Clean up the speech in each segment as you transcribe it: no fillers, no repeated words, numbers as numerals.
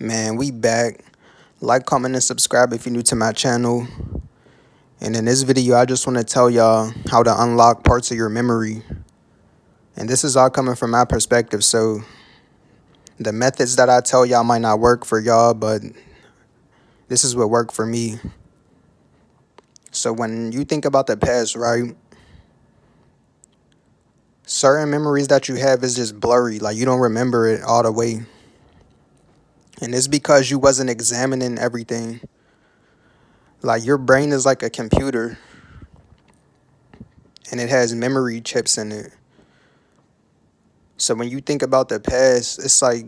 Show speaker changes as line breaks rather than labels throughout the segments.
Man, we back. Like, comment, and subscribe if you're new to my channel. And in this video, I just want to tell y'all how to unlock parts of your memory. And this is all coming from my perspective. So the methods that I tell y'all might not work for y'all, but this is what worked for me. So when you think about the past, right? Certain memories that you have is just blurry. Like, you don't remember it all the way. And it's because you wasn't examining everything. Like, your brain is like a computer, and it has memory chips in it. So when you think about the past, it's like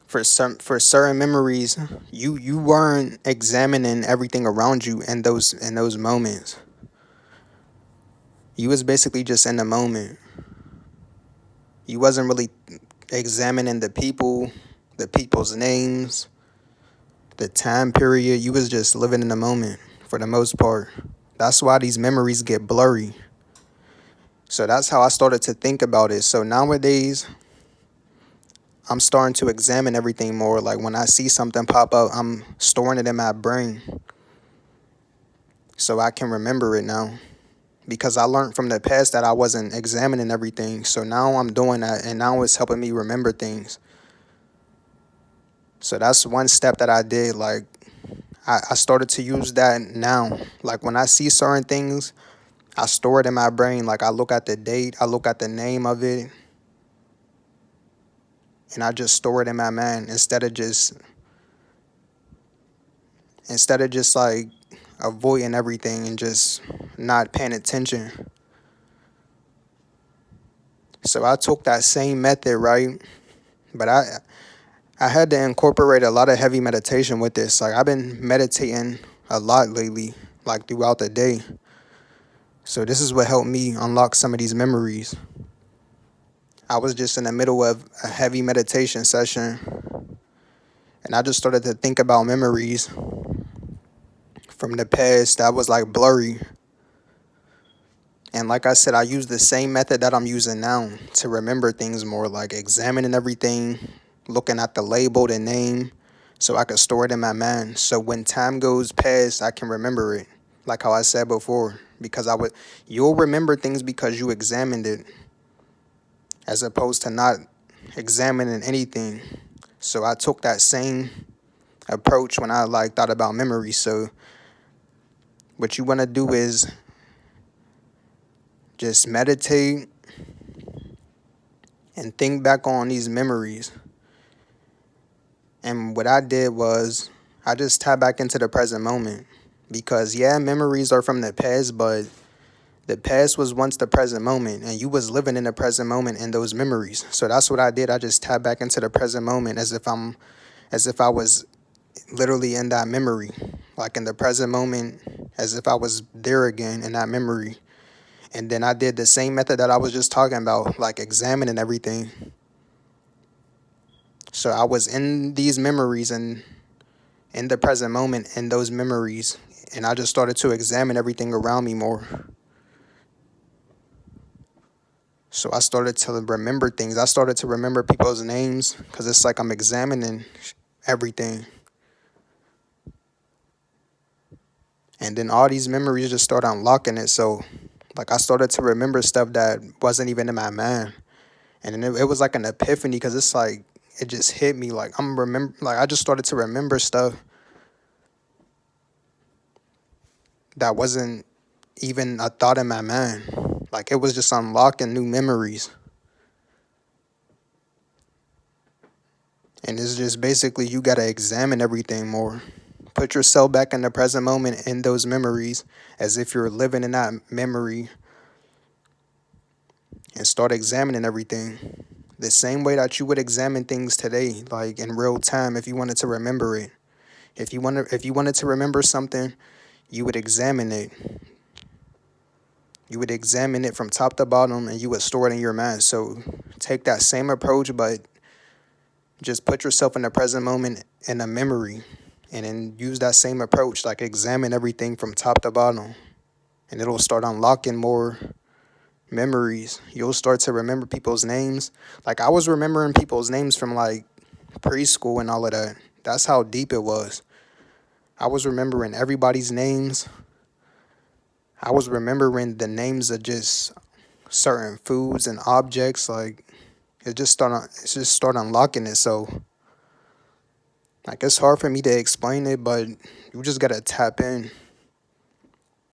for certain memories, you weren't examining everything around you in those moments. You was basically just in the moment. You wasn't really examining the people's names, the time period. You was just living in the moment for the most part. That's why these memories get blurry. So that's how I started to think about it. So nowadays, I'm starting to examine everything more. Like when I see something pop up, I'm storing it in my brain so I can remember it now. Because I learned from the past that I wasn't examining everything. So now I'm doing that, and now it's helping me remember things. So that's one step that I did. Like I started to use that now. Like when I see certain things, I store it in my brain. Like I look at the date, I look at the name of it, and I just store it in my mind instead of just like avoiding everything and just not paying attention. So I took that same method, right? But I had to incorporate a lot of heavy meditation with this. Like I've been meditating a lot lately, like throughout the day. So this is what helped me unlock some of these memories. I was just in the middle of a heavy meditation session, and I just started to think about memories from the past that was like blurry. And like I said, I use the same method that I'm using now to remember things more, like examining everything, looking at the label, the name, so I can store it in my mind. So when time goes past, I can remember it, like how I said before. Because you'll remember things because you examined it, as opposed to not examining anything. So I took that same approach when I like thought about memory. So what you want to do is just meditate and think back on these memories. And what I did was I just tapped back into the present moment. Because yeah, memories are from the past, but the past was once the present moment, and you was living in the present moment in those memories. So that's what I did. I just tapped back into the present moment as if I was literally in that memory. Like in the present moment, as if I was there again in that memory. And then I did the same method that I was just talking about, like examining everything. So I was in these memories and in the present moment in those memories, and I just started to examine everything around me more. So I started to remember things. I started to remember people's names because it's like I'm examining everything. And then all these memories just started unlocking it. So like I started to remember stuff that wasn't even in my mind. And then it was like an epiphany because it's like it just hit me. Like I just started to remember stuff that wasn't even a thought in my mind. Like it was just unlocking new memories. And it's just basically you gotta examine everything more. Put yourself back in the present moment in those memories as if you're living in that memory, and start examining everything the same way that you would examine things today, like in real time if you wanted to remember it. If you wanted to remember something, you would examine it. You would examine it from top to bottom and you would store it in your mind. So take that same approach, but just put yourself in the present moment in a memory, and then use that same approach, like examine everything from top to bottom. And it'll start unlocking more memories. You'll start to remember people's names. Like I was remembering people's names from like preschool and all of that. That's how deep it was. I was remembering everybody's names. I was remembering the names of just certain foods and objects. Like it just started unlocking it. So like it's hard for me to explain it, but you just gotta tap in.